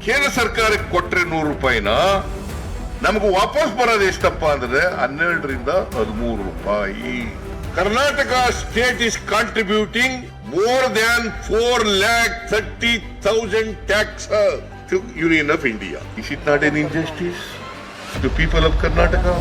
ಕೇಂದ್ರ ಸರ್ಕಾರಕ್ಕೆ ಕೊಟ್ರೆ 100 ರೂಪಾಯಿನ ನಮಗೂ ವಾಪಸ್ ಬರೋದು ಎಷ್ಟಪ್ಪ ಅಂದ್ರೆ 12 ರಿಂದ 13 ರೂಪಾಯಿ. Karnataka state is contributing more than 4,30,000 taxes to Union of India. Is it not an injustice to people of Karnataka?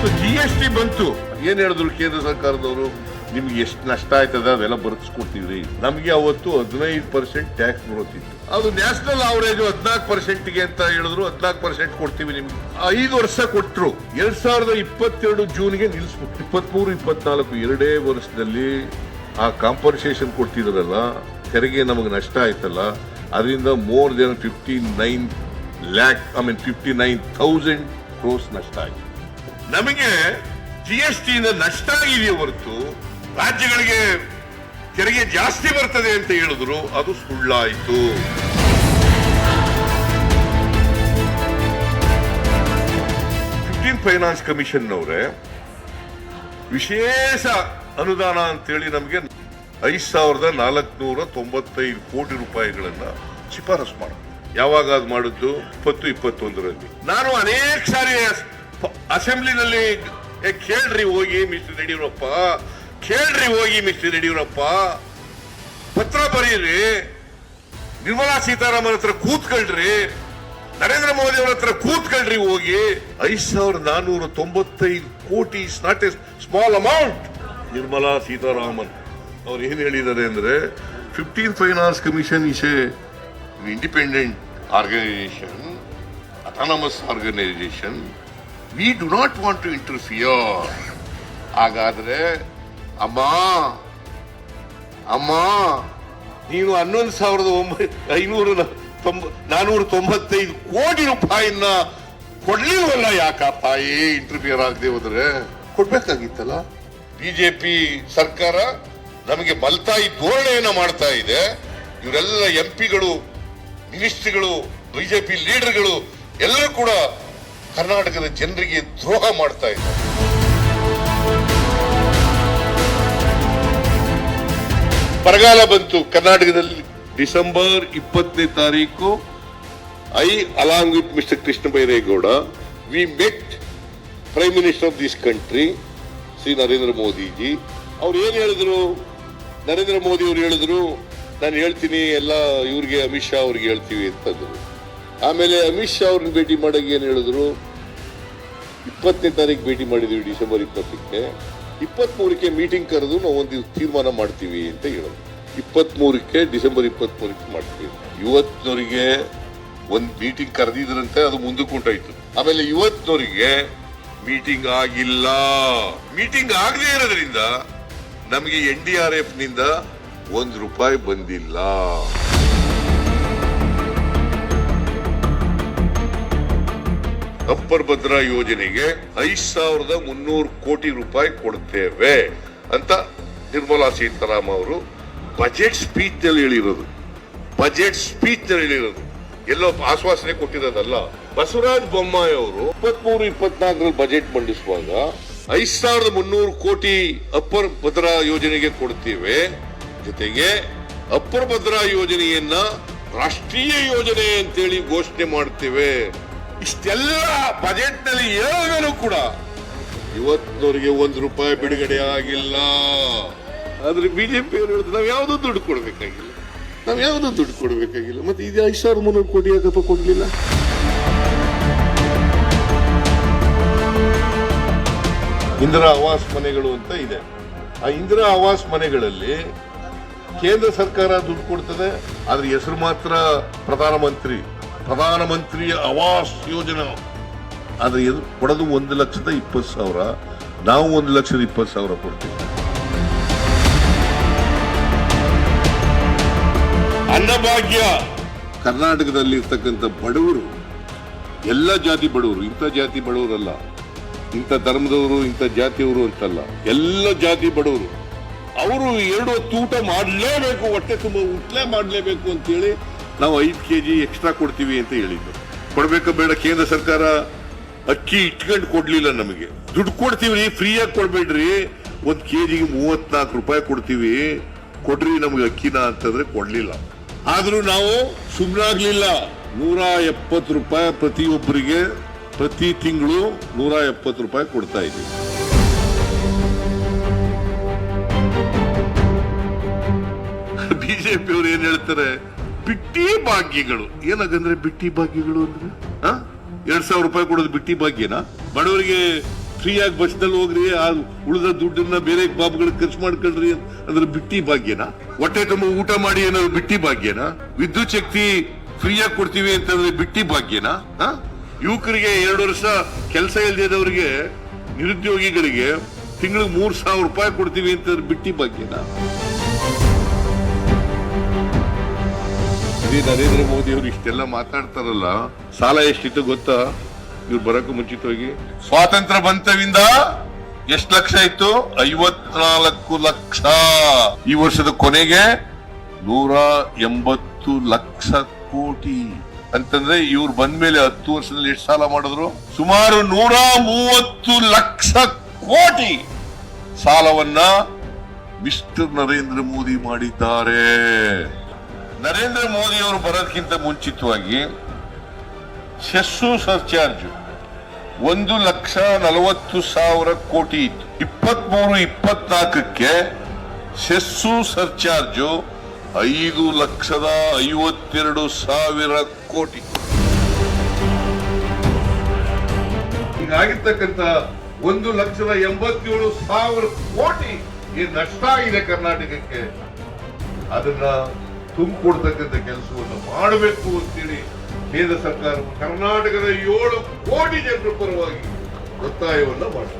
So GST ಬಂತು, ಏನ್ ಹೇಳಿದ್ರು ಕೇಂದ್ರ ಸರ್ಕಾರದವರು, ನಿಮ್ಗೆ ಎಷ್ಟು ನಷ್ಟ ಆಯ್ತದ ಅದೆಲ್ಲ ಬರ್ತಿಸ್ಕೊಡ್ತೀವಿ. ನಮ್ಗೆ ಅವತ್ತು 15% ಟ್ಯಾಕ್ಸ್ ಬರುತ್ತಿತ್ತು. ಅದು ನ್ಯಾಷನಲ್ ಅವರೇಜ್ 14% ಅಂತ ಹೇಳಿದ್ರು. 14% ಕೊಡ್ತೀವಿ ನಿಮ್ಗೆ. 5 ವರ್ಷ ಕೊಟ್ರು. 2022 ಜೂನ್ಗೆ ನಿಲ್ಲಿಸ್ಬಿಟ್ಟು 23-24 ಎರಡೇ ವರ್ಷದಲ್ಲಿ ಆ ಕಾಂಪನ್ಸೇಷನ್ ಕೊಡ್ತಿದ್ರಲ್ಲ, ತೆರಿಗೆ ನಮಗೆ ನಷ್ಟ ಆಯ್ತಲ್ಲ, ಅದರಿಂದ more than 59,000 crores ನಷ್ಟ ಆಯ್ತು. ನಮಗೆ GST ಇಂದ ನಷ್ಟ ಆಗಿದೆಯೇ ಹೊರತು ರಾಜ್ಯಗಳಿಗೆ ತೆರಿಗೆ ಜಾಸ್ತಿ ಬರ್ತದೆ ಅಂತ ಹೇಳಿದ್ರು. ಅದು ಸುಳ್ಳಾಯಿತು. ಫೈನಾನ್ಸ್ ಕಮಿಷನ್ ಅವರೇ ವಿಶೇಷ ಅನುದಾನ ಅಂತೇಳಿ ನಮಗೆ 5,495 ಕೋಟಿ ರೂಪಾಯಿಗಳನ್ನ ಶಿಫಾರಸು ಮಾಡಿದ್ರು. ಯಾವಾಗ ಅದು ಮಾಡಿದ್ದು? 2021ರಲ್ಲಿ. ನಾನು ಅನೇಕ ಸಾರಿ ಅಸೆಂಬ್ಲಿನಲ್ಲಿ ಕೇಳ್ರಿ ಹೋಗಿ ಮಿಸ್ಟರ್ ಯಡಿಯೂರಪ್ಪ, ಪತ್ರ ಬರೀರಿ, ನಿರ್ಮಲಾ ಸೀತಾರಾಮನ್ ಹತ್ರ ಕೂತ್ಕೊಳ್ರಿ, ನರೇಂದ್ರ ಮೋದಿ ಅವರ ಹತ್ರ ಕೂತ್ಕೊಳ್ರಿ ಹೋಗಿ. 5,495 ಕೋಟಿ is not a small amount. Nirmala Sitharaman ಅವ್ರು ಏನ್ ಹೇಳಿದ್ದಾರೆ ಅಂದ್ರೆ, 15th finance commission is a independent organisation, autonomous organisation, we do not want to interfere. ಹಾಗಾದ್ರೆ ಅಮ್ಮ ನೀನು 11,495 ಕೋಟಿ ರೂಪಾಯಿನ ಕೊಡ್ಲಿಲ್ವಲ್ಲ, ಯಾಕಪ್ಪ ಇಂಟರ್ಫಿಯರ್ ಆಗದೆ ಹೋದ್ರೆ? ಕೊಡ್ಬೇಕಾಗಿತ್ತಲ್ಲ. ಬಿಜೆಪಿ ಸರ್ಕಾರ ನಮಗೆ ಮಲ್ತಾಯಿ ಧೋರಣೆಯನ್ನ ಮಾಡ್ತಾ ಇದೆ. ಇವರೆಲ್ಲ ಎಂಪಿಗಳು, ಮಿನಿಸ್ಟ್ರಿಗಳು, ಬಿಜೆಪಿ ಲೀಡರ್ಗಳು ಎಲ್ಲರೂ ಕೂಡ ಕರ್ನಾಟಕದ ಜನರಿಗೆ ದ್ರೋಹ ಮಾಡ್ತಾ ಇದ್ದಾರೆ. ಬರಗಾಲ ಬಂತು ಕರ್ನಾಟಕದಲ್ಲಿ. ಡಿಸೆಂಬರ್ 20ನೇ ತಾರೀಕು I along with Mr. Krishna Bairegowda, we met Prime Minister of this country, Sri Narendra Modi ji. ಅವ್ರು ಏನ್ ಹೇಳಿದ್ರು? ನರೇಂದ್ರ ಮೋದಿ ಅವರು ಹೇಳಿದ್ರು, ನಾನು ಹೇಳ್ತೀನಿ ಎಲ್ಲ ಇವ್ರಿಗೆ, ಅಮಿತ್ ಶಾ ಅವ್ರಿಗೆ ಹೇಳ್ತೀವಿ ಅಂತಂದ್ರು. ಆಮೇಲೆ ಅಮಿತ್ ಶಾ ಅವ್ರನ್ನ ಭೇಟಿ ಮಾಡಾಗ ಏನ್ ಹೇಳಿದ್ರು? 20ನೇ ತಾರೀಕು ಭೇಟಿ ಮಾಡಿದ್ವಿ, ಡಿಸೆಂಬರ್ 20ಕ್ಕೆ. 23ಕ್ಕೆ ಮೀಟಿಂಗ್ ಕರೆದು ನಾವು ಒಂದು ತೀರ್ಮಾನ ಮಾಡ್ತೀವಿ ಅಂತ ಹೇಳಿದ್ರು. 23ಕ್ಕೆ ಡಿಸೆಂಬರ್ 23ಕ್ಕೆ ಮಾಡ್ತೀವಿ. ಇವತ್ತಿನವರಿಗೆ ಒಂದು ಮೀಟಿಂಗ್ ಕರೆದಿದ್ರಂತೆ, ಅದು ಮುಂದಕ್ಕೆ ಉಂಟಾಯ್ತು. ಆಮೇಲೆ ಇವತ್ತಿನವರಿಗೆ ಮೀಟಿಂಗ್ ಆಗಿಲ್ಲ. ಮೀಟಿಂಗ್ ಆಗದೆ ಇರೋದ್ರಿಂದ ನಮಗೆ NDRF ನಿಂದ ₹1 ಬಂದಿಲ್ಲ. ಅಪ್ಪರ್ ಭದ್ರಾ ಯೋಜನೆಗೆ 5,300 ಕೋಟಿ ರೂಪಾಯಿ ಕೊಡ್ತೇವೆ ಅಂತ ನಿರ್ಮಲಾ ಸೀತಾರಾಮನ್ ಅವರು ಬಜೆಟ್ ಸ್ಪೀಚ್ ನಲ್ಲಿ ಹೇಳಿರೋದು. ಎಲ್ಲೋ ಆಶ್ವಾಸನೆ ಕೊಟ್ಟಿರೋದಲ್ಲ. ಬಸವರಾಜ ಬೊಮ್ಮಾಯಿ ಅವರು 23-24 ಬಜೆಟ್ ಮಂಡಿಸುವಾಗ 5,300 ಕೋಟಿ ಅಪ್ಪರ್ ಭದ್ರಾ ಯೋಜನೆಗೆ ಕೊಡ್ತೇವೆ, ಜೊತೆಗೆ ಅಪ್ಪರ್ ಭದ್ರಾ ಯೋಜನೆಯನ್ನ ರಾಷ್ಟ್ರೀಯ ಯೋಜನೆ ಅಂತೇಳಿ ಘೋಷಣೆ ಮಾಡ್ತೇವೆ. ಇಷ್ಟೆಲ್ಲ ಬಜೆಟ್ ನಲ್ಲಿ ಹೇಳಿದ್ರು ಕೂಡ ಇವತ್ತಿನವರಿಗೆ ₹1 ಬಿಡುಗಡೆ ಆಗಿಲ್ಲ. ಆದ್ರೆ ಬಿಜೆಪಿ ಅವರು ಹೇಳಿದ್ರು, ನಾವ್ ಯಾವ್ದೋ ದುಡ್ಡು ಕೊಡ್ಬೇಕಾಗಿಲ್ಲ. ಮತ್ತೆ ಇದು 5,300 ಕೋಟಿ ಯಾಕಪ್ಪ ಕೊಡ್ಲಿಲ್ಲ? ಇಂದಿರಾ ಆವಾಸ್ ಮನೆಗಳು ಅಂತ ಇದೆ. ಆ ಇಂದಿರಾ ಆವಾಸ್ ಮನೆಗಳಲ್ಲಿ ಕೇಂದ್ರ ಸರ್ಕಾರ ದುಡ್ಡು ಕೊಡ್ತದೆ, ಆದ್ರೆ ಹೆಸರು ಮಾತ್ರ ಪ್ರಧಾನಮಂತ್ರಿ ಆವಾಸ್ ಯೋಜನಾ. ಆದ್ರೆ ಕೊಡೋದು 1,20,000. ನಾವು 1,20,000 ಕೊಡ್ತೀವಿ. ಅನ್ನಭಾಗ್ಯ. ಕರ್ನಾಟಕದಲ್ಲಿ ಇರ್ತಕ್ಕಂಥ ಬಡವರು, ಎಲ್ಲ ಜಾತಿ ಬಡವರು, ಇಂಥ ಜಾತಿ ಬಡವರಲ್ಲ, ಇಂಥ ಧರ್ಮದವರು, ಇಂಥ ಜಾತಿಯವರು ಅಂತಲ್ಲ, ಎಲ್ಲ ಜಾತಿ ಬಡವರು. ಅವರು 2 ಹೊತ್ತು ಊಟ ಮಾಡಲೇಬೇಕು, ಹೊಟ್ಟೆ ತುಂಬ ಊಟ ಮಾಡಲೇಬೇಕು ಅಂತೇಳಿ ನಾವು 5 kg ಎಕ್ಸ್ಟ್ರಾ ಕೊಡ್ತೀವಿ ಅಂತ ಹೇಳಿದ್ದು. ಕೊಡ್ಬೇಕಾ ಬೇಡ? ಕೇಂದ್ರ ಸರ್ಕಾರ ಅಕ್ಕಿ ಇಟ್ಕೊಂಡು ಕೊಡ್ಲಿಲ್ಲ. ನಮಗೆ ದುಡ್ಡು ಕೊಡ್ತೀವಿ, ಫ್ರೀಯಾಗಿ ಕೊಡ್ಬೇಡ್ರಿ. 1 kgಗೆ ₹34 ಕೊಡ್ತೀವಿ. ಕೊಡ್ರಿ ನಮ್ಗೆ ಅಕ್ಕಿನ ಅಂತಂದ್ರೆ ಕೊಡ್ಲಿಲ್ಲ. ಆದ್ರೂ ನಾವು ಸುಮ್ಮನಾಗ್ಲಿಲ್ಲ. 170 ರೂಪಾಯಿ ಪ್ರತಿಯೊಬ್ಬರಿಗೆ ಪ್ರತಿ ತಿಂಗಳು 170 ರೂಪಾಯಿ ಕೊಡ್ತಾ ಇದ್ದೀವಿ. ಬಿಜೆಪಿ ಅವರು ಏನ್ ಹೇಳ್ತಾರೆ, ಬಿಟ್ಟಿ ಭಾಗ್ಯಗಳು. ಏನಾಗಂದ್ರೆ ಬಿಟ್ಟಿ ಭಾಗ್ಯಗಳು ಅಂದ್ರೆ 2,000 ರೂಪಾಯಿ ಕೊಡೋದು ಬಿಟ್ಟಿ ಭಾಗ್ಯನ? ಬಡವರಿಗೆ ಫ್ರೀಯಾಗಿ ಬಸ್ನಲ್ಲಿ ಹೋಗ್ರಿ, ಉಳಿದ ದುಡ್ಡನ್ನ ಬೇರೆ ಬಾಬುಗಳಿಗೆ ಖರ್ಚು ಮಾಡ್ಕೊಳ್ರಿ ಅಂದ್ರೆ ಬಿಟ್ಟಿ ಭಾಗ್ಯನ? ಹೊಟ್ಟೆ ತುಂಬ ಊಟ ಮಾಡಿ ಏನಾದ್ರು ಬಿಟ್ಟಿ ಭಾಗ್ಯನ? ವಿದ್ಯುತ್ ಶಕ್ತಿ ಫ್ರೀಯಾಗಿ ಕೊಡ್ತೀವಿ ಅಂತಂದ್ರೆ ಬಿಟ್ಟಿ ಭಾಗ್ಯನ? ಯುವಕರಿಗೆ 2 ವರ್ಷ ಕೆಲಸ ಇಲ್ದೇದವರಿಗೆ, ನಿರುದ್ಯೋಗಿಗಳಿಗೆ ತಿಂಗಳಿಗೆ 3,000 ರೂಪಾಯಿ ಕೊಡ್ತೀವಿ ಅಂತಂದ್ರೆ ಬಿಟ್ಟಿ ಭಾಗ್ಯನ? ಇದೇ ನರೇಂದ್ರ ಮೋದಿ ಅವರು ಇಷ್ಟೆಲ್ಲ ಮಾತಾಡ್ತಾರಲ್ಲ, ಸಾಲ ಎಷ್ಟಿತ್ತು ಗೊತ್ತಾ? ಇವ್ರು ಬರಕ್ಕೂ ಮುಂಚಿತವಾಗಿ ಸ್ವಾತಂತ್ರ್ಯ ಬಂತವಿಂದ ಎಷ್ಟು ಲಕ್ಷ ಇತ್ತು? 54 ಲಕ್ಷ. ಈ ವರ್ಷದ ಕೊನೆಗೆ 180 ಲಕ್ಷ ಕೋಟಿ. ಅಂತಂದ್ರೆ ಇವ್ರು ಬಂದ್ಮೇಲೆ 10 ವರ್ಷದಲ್ಲಿ ಎಷ್ಟು ಸಾಲ ಮಾಡಿದ್ರು? ಸುಮಾರು 130 ಲಕ್ಷ ಕೋಟಿ ಸಾಲವನ್ನ ಮಿಸ್ಟರ್ ನರೇಂದ್ರ ಮೋದಿ ಮಾಡಿದ್ದಾರೆ. ನರೇಂದ್ರ ಮೋದಿ ಅವರು ಬರೋದಕ್ಕಿಂತ ಮುಂಚಿತವಾಗಿ ಸೆಸ್ಸು ಸರ್ಚಾರ್ಜ್ 1,40,000 ಕೋಟಿ ಇತ್ತು. 23-24ಕ್ಕೆ ಸೆಸ್ಸು ಸರ್ಚಾರ್ಜು 5,52,000 ಕೋಟಿ. ಹೀಗಾಗಿರ್ತಕ್ಕಂಥ 1,87,000 ಕೋಟಿ ಏನ್ ನಷ್ಟ ಆಗಿದೆ ಕರ್ನಾಟಕಕ್ಕೆ, ಅದನ್ನ ತುಂಬಿಕೊಡ್ತಕ್ಕಂಥ ಕೆಲಸವನ್ನು ಮಾಡಬೇಕು ಅಂತೇಳಿ ಕೇಂದ್ರ ಸರ್ಕಾರವು ಕರ್ನಾಟಕದ 7 ಕೋಟಿ ಜನರ ಪರವಾಗಿ ಒತ್ತಾಯವನ್ನ ಮಾಡಿದೆ.